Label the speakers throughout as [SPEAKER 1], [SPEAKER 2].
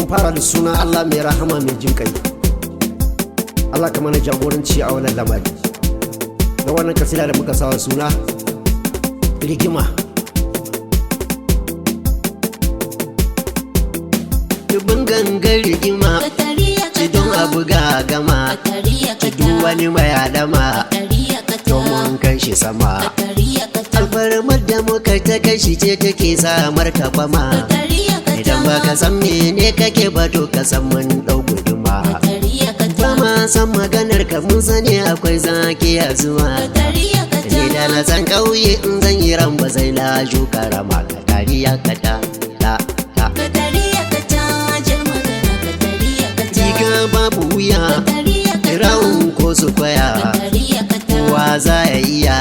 [SPEAKER 1] fara da suna Allah mai rahama mai jin kai. Allah ka mana jagoranci a wannan lamari. Da wannan kasida da muka sawa suna Rigima. Dubin gangar rigima, ci don abu ga gama, ci duk wani mai adama, domin kai shi sama. Alfarmar da muka ta kashi ce take sa martaba ma. Idan baka san mene kake ba to ka san mun dau guduma. Ba ma san maganar ka mun sani akwai zaki a zuwa. Ni da na san kauye in zan yi ran ba sai na ju karama. Katariya kata ta ta.
[SPEAKER 2] Katariya kata jar magana katariya kata.
[SPEAKER 1] Jiga babu wuya, rawun ko su kwaya. Kowa za ya iya,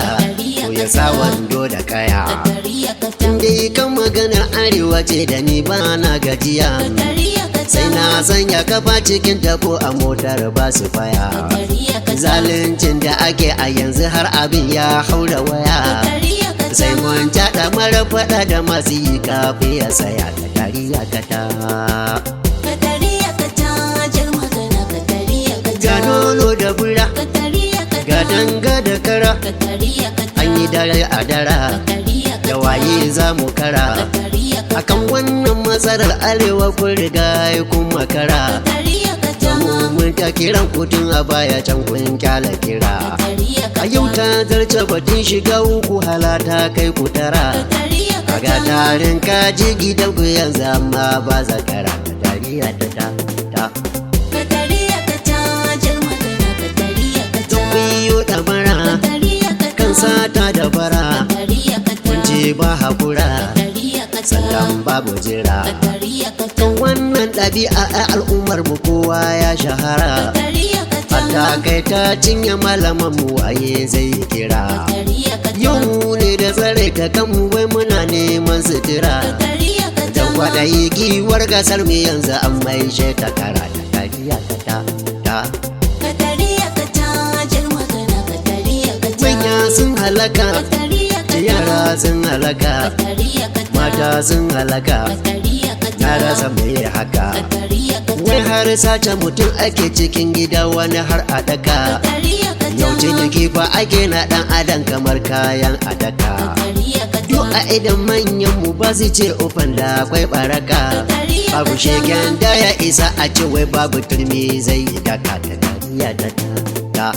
[SPEAKER 1] ko ya sa wando da kaya. Inda kan maganar arewa ce da ni ba na gajiya. Sai na sanya kafa cikin tabo a motar ba su faya. Zaluncin da ake a yanzu har abin ya haura waya. Sai mun caɗa mara faɗa da masu yi kafi ya saya. Katariya kata.
[SPEAKER 2] Katariya kata jar magana katariya kata.
[SPEAKER 1] Ga nono da bura, ga danga da kara. An yi dare a dara, da waye za mu kara. Akan wannan matsalar arewa kun riga kun makara. Mun ta kiran kutun a baya can kun kyala kira. A yau ta zarce batun shiga uku halata kai ku tara. A ga tarin kaji gidan ku yanzu amma ba zakara. Katariya ta ta ta.
[SPEAKER 2] Katariya kata jar magana katariya kata.
[SPEAKER 1] Don biyo da bara, kan sata da bara. Kun ce ba hakura, sannan babu jira. Kan wannan ɗabi'a a al'ummar mu kowa ya shahara. Hatta kai ta cinye malaman mu waye zai kira. Yau ne da tsare ta kanmu wai muna neman sutura. Dan kwaɗayi giwar gasar mu yanzu an mai she ta kara. Katariya ta ta.
[SPEAKER 2] Katariya kata jar magana katariya kata.
[SPEAKER 1] Manya sun halaka, yara sun halaka, mata sun halaka. Na rasa mai haka. Wai har sace mutum ake cikin gida wani har a daka. Yau ciniki fa ake na dan adam kamar kayan adaka. Duk a idan manyan mu ba su ce ofan da akwai baraka. Babu shegen da ya isa a ce wai babu turmi zai yi daka. Katariya ta ta ta.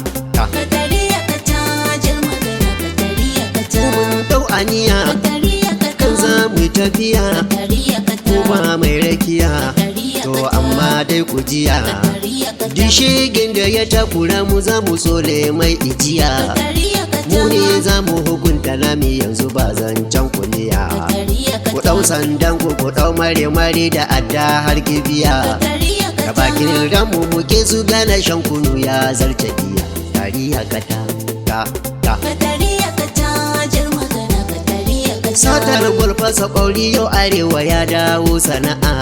[SPEAKER 2] Katariya kata jar magana katariya kata.
[SPEAKER 1] Mun dau aniya kan za mu tafiya. Ko ba mai rakiya, to amma dai ku jiya. Duk shegin da ya takura mu za mu sole mai ijiya. Mu ne za mu hukunta nami yanzu ba zancen kuliya. Ku ɗau sandan ku ɗau mare-mare da adda har kibiya. Da bakin ranmu muke su gane shan kunu ya zarce giya. Katariya kata ta ta.
[SPEAKER 2] Katariya kata jar magana katariya kata.
[SPEAKER 1] Satar gwalfasa ƙauri yau arewa ya dawo sana'a.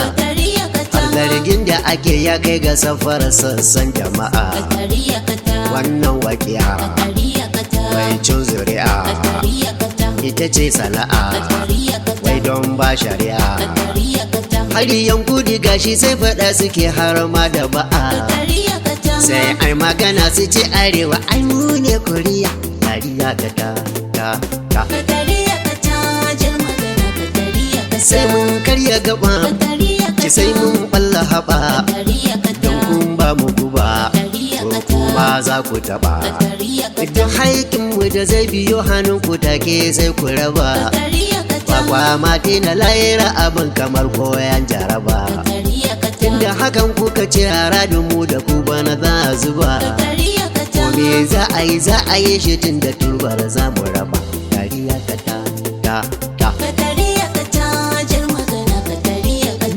[SPEAKER 1] Har zargin da ake ya kai ga safar sassan jama'a. Wannan waƙiya mai cin zuri'a ita ce sana'a, wai don ba shari'a. Har yankudi gashi sai faɗa suke har ma da ba'a. Sai ai magana su ce arewa ai mu ne Koriya. Katariya ta ta ta. Sai mun karya gaba, ki sai mun balla haɓa. Don kun ba mu guba, ko kuma za ku taɓa. Duk haikinmu da zai biyo hannunku take sai ku raba. Kwakwa mate na layera abin kamar koyan jaraba. Inda hakan kuka ce haradinmu da ku bana za a zuba. Ko me za a yi shi tun da turbar za mu raba. Katariya ta ta ta.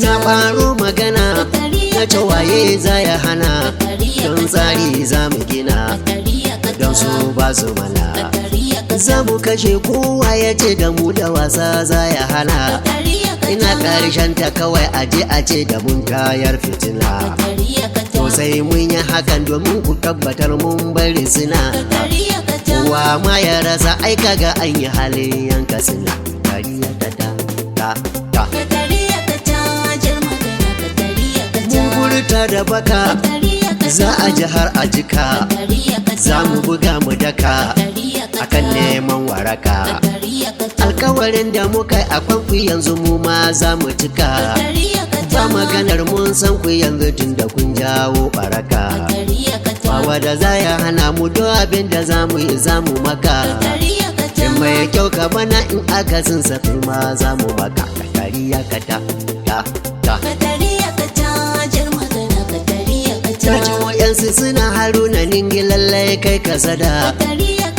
[SPEAKER 1] Na faro magana na cewaye za ya hana. Don tsari za mu gina, don su ba su mana. Za mu kashe kowa ya ce da mu da wasa za ya hana. Ina ƙarshen ta kawai aje a ce da mun tayar fitina. To sai mun yi hakan domin ku tabbatar mun bari suna. Kowa ma ya rasa aika ga an yi halin yanka suna. Katariya ta ta ta ta. ta da baka za a ji har a jika za mu buga mu daka akan neman waraka alkawarin da muka yi a kwanku yanzu mu ma za mu cika ba maganar mun san ku yanzu tun da kun jawo baraka ba wanda za ya hana mu do abin da za mu yi za mu maka in mai kyau ka bana in aka sun safi ma za mu maka Katariya kata ta ta Taji wa'yansu suna haruna ningi lallai kai ka sada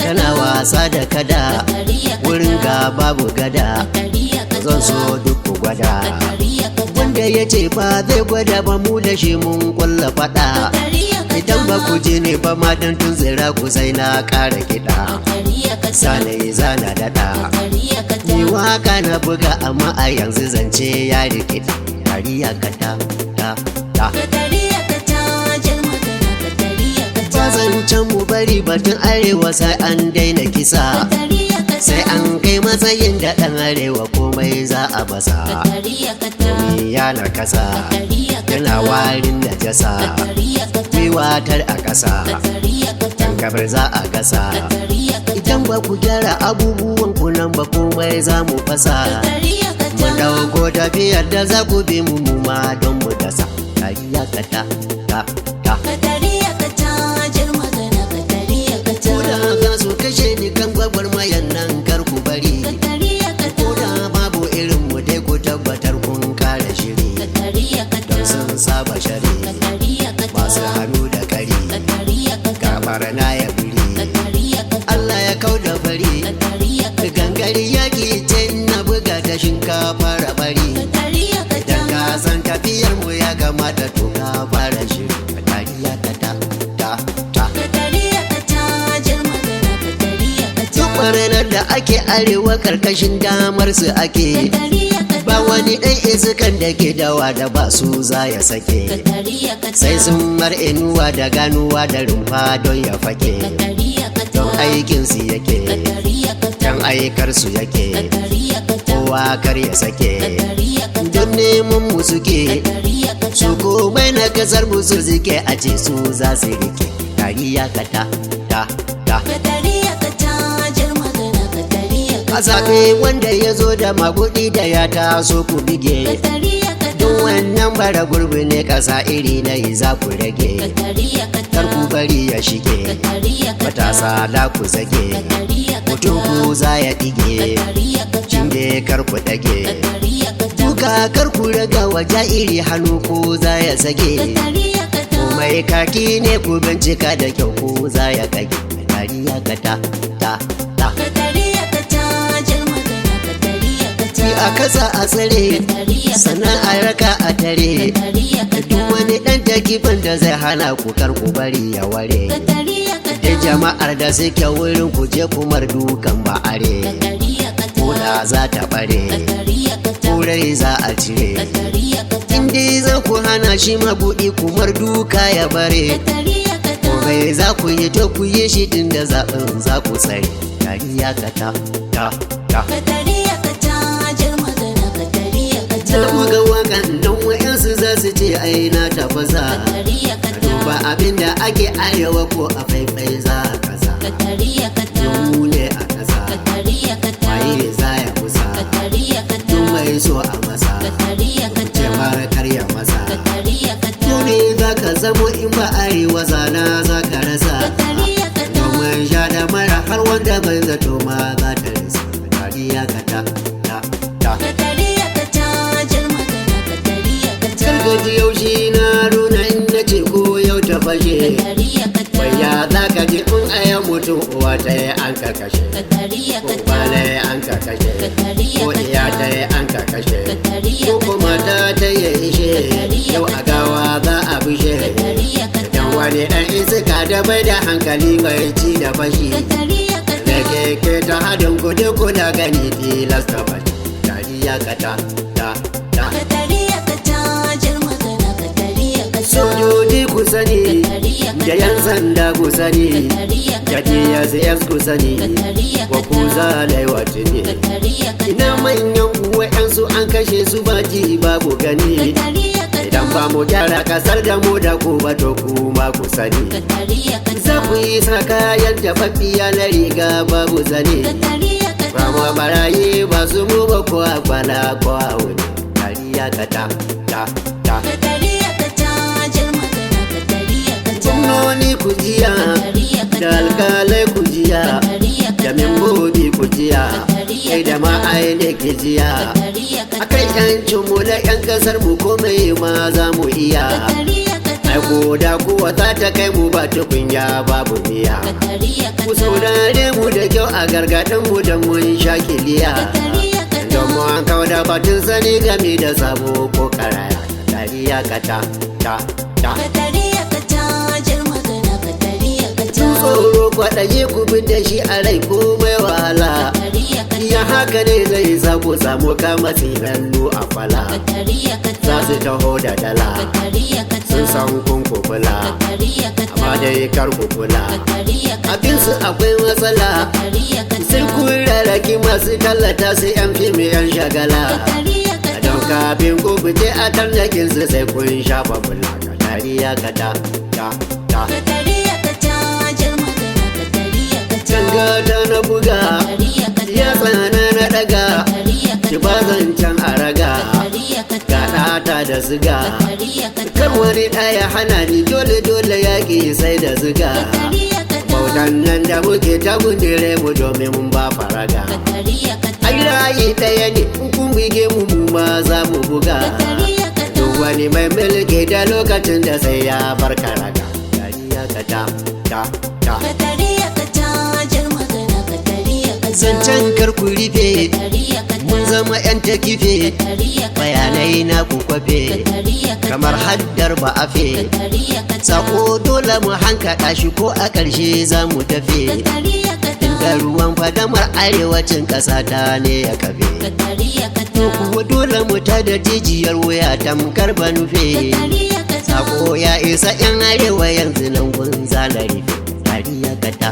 [SPEAKER 1] kana wasa da kada wurin ga babu gada zan so duk ku gwada wanda ya ce ba zai gwada ba mu da shi mun kulla fada idan ba ku je ne ba ma dan tun zira ku sai na ƙara kiɗa sanai zana daɗa ni waka na buga amma a yanzu zance ya rikida Katariya kata ta ta zancen mu bari batun arewa sai an daina kisa sai an kai matsayin da ɗan arewa komai za a basa komai ya na kasa yana warin da jasa watar a ƙasa tankabar za a gasa idan ba ku gyara abubuwan ku nan ba komai za mu fasa mun dauko tafiyar da za ku bi mu ma don mu dasa Katariya kata ta ta kashe ni kan gwagwarmayan nan kar ku bari ko da babu irin mu dai ku tabbatar kun kare shiri don sun saba shari masu hannu da kari kafar na ya biri Allah ya kau da fari gangari yaki ce na buga ta shinkafa bari idan ka san tafiyar mu ya gamata to ka fara shiri Katariya kata ta ta ranar da ake arewa karkashin damar su ake ba wani ɗan iskan da ke dawa da ba su za ya sake sai sun mar inuwa da ganuwa da rumfa don ya fake don aikin su yake don aikar su yake kowa kar ya sake don neman mu suke su komai na kasar mu su suke a ce su za su rike Katariya kata ta ta a zaɓe wanda ya zo da magudi da ya taso ku bige don wannan bara gurbi ne ƙasa iri na yi za ku rage kar ku bari ya shige matasa da ku zage mutum ku za ya ɗige cinge kar ku ɗage duka kar ku raga waje iri hannu ku za ya sage mai kaki ne ku bincika da kyau ku za ya kage Katariya kata ta ta a kasa a tsare sannan a raka a tare duk wani ɗan takifan da zai hana ku kar ku bari ya ware da jama'ar da suke wurin ku je kumar dukan ba'are koda za ta bare kurai za a cire inda za ku hana shi mabuɗi kumar duka ya bare komai za ku yi to ku yi shi din da zaɓin za ku tsare Katariya kata ta ta ta buga wakan don wa'yansu za su ce ai na tafasa duba abin da ake arewa ko a faifai za a kasa yau ne a kasa waye za ya kusa duk mai so a masa ce mara karya masa ne za ka zamo in ba arewa zana za ka rasa domin sha da mara har wanda bai zato ma za ta rasa Katariya kata ta ta gargaji yaushe na runa inda ce ko yau ta fashe waya za ka ji in aya mutum uwa ta yi an ka kashe ko bala yi an ka kashe ko iya ta yi an ka kashe ko kuma ta yi ishe yau a gawa za a bishe idan wani ɗan iska da bai da hankali bai ci da fashi da keke ta hadin kudi kuna gani tilasta fashi Katariya kata ta ta sojoji ku sani da yan sanda ku sani da DSS ku sani wa ku zalai wata ne ina manyan kuwa yansu an kashe su ba ji babu gani idan ba mu gyara kasar da mu da ku ba to kuma ku sani
[SPEAKER 2] Katariya kata.
[SPEAKER 1] za ku yi sa kayan jafaffiya na riga babu zane
[SPEAKER 2] Katariya kata.
[SPEAKER 1] ba mu barayi ba su mu ba ko a kwana ko a wuni Katariya kata ta ta
[SPEAKER 2] Katariya kata jar magana. Katariya kata.
[SPEAKER 1] gwamnoni ku jiya
[SPEAKER 2] Katariya kata.
[SPEAKER 1] da alkalai ku jiya
[SPEAKER 2] Katariya
[SPEAKER 1] da
[SPEAKER 2] kata.
[SPEAKER 1] membobi ku jiya kai da ma'aine ke jiya
[SPEAKER 2] Katariya kata.
[SPEAKER 1] akan yancin mu na yan kasar mu komai ma za mu iya
[SPEAKER 2] Katariya kata.
[SPEAKER 1] ai goda kuwa za ta kai mu ba tukunya babu miya
[SPEAKER 2] Katariya
[SPEAKER 1] ku
[SPEAKER 2] kata.
[SPEAKER 1] saurare mu da kyau a gargaɗin mu da mun sha kiliya
[SPEAKER 2] Katariya kata.
[SPEAKER 1] don mu an kawo da batun sani game da sabo ko karaya Katariya kata ta ta
[SPEAKER 2] Katariya kata jar magana. Katariya kata.
[SPEAKER 1] tun tsoro kwaɗaye ku bin da shi a rai komai wahala
[SPEAKER 2] Katariya kata.
[SPEAKER 1] ya haka ne zai sa ku samu kama tsinannu a fala
[SPEAKER 2] Katariya kata.
[SPEAKER 1] za su taho da dala
[SPEAKER 2] Katariya kata.
[SPEAKER 1] sun san kun kufula
[SPEAKER 2] Katariya kata.
[SPEAKER 1] amma dai kar ku kula
[SPEAKER 2] Katariya kata.
[SPEAKER 1] abinsu akwai matsala
[SPEAKER 2] Katariya kata.
[SPEAKER 1] sai kun rarraki masu tallata su yan fim yan shagala
[SPEAKER 2] Katariya kata.
[SPEAKER 1] don kafin ku fice a tallakin su sai kun shafa bula Katariya kata ta ta
[SPEAKER 2] Katariya kata jar magana. Katariya kata.
[SPEAKER 1] gata na buga
[SPEAKER 2] Katariya kata.
[SPEAKER 1] ya tsana na daga
[SPEAKER 2] Katariya
[SPEAKER 1] ki
[SPEAKER 2] kata.
[SPEAKER 1] ba zancen a raga
[SPEAKER 2] Katariya kata.
[SPEAKER 1] ga ɗata da siga
[SPEAKER 2] Katariya kata.
[SPEAKER 1] kar wani ɗaya hana ni dole dole yaƙi sai da siga
[SPEAKER 2] Katariya kata.
[SPEAKER 1] bautan nan da muke ta gundire mu domin mun ba faraga
[SPEAKER 2] Katariya kata.
[SPEAKER 1] ai rayi ɗaya ne in kun bige mu mu ma za mu buga
[SPEAKER 2] Katariya kata.
[SPEAKER 1] duk wani mai mulki da lokacin da sai ya bar karaga Katariya kata ta ta
[SPEAKER 2] Katariya kata jar magana. Katariya kata.
[SPEAKER 1] zancen kar ku rufe
[SPEAKER 2] Katariya kata.
[SPEAKER 1] mun zama yan ta kife
[SPEAKER 2] Katariya kata.
[SPEAKER 1] bayanai na ku kwafe
[SPEAKER 2] Katariya kata.
[SPEAKER 1] kamar haddar ba afe
[SPEAKER 2] Katariya kata.
[SPEAKER 1] sako dole mu hankaɗa shi ko a ƙarshe za mu tafe
[SPEAKER 2] Katariya kata.
[SPEAKER 1] inda ruwan fadamar arewacin ƙasa ta ne ya kafe
[SPEAKER 2] Katariya kata.
[SPEAKER 1] kuwa dole mu ta da jijiyar wuya tamkar ba nufe
[SPEAKER 2] Katariya kata.
[SPEAKER 1] sako ya isa yan arewa yanzu nan gun zalari Katariya kata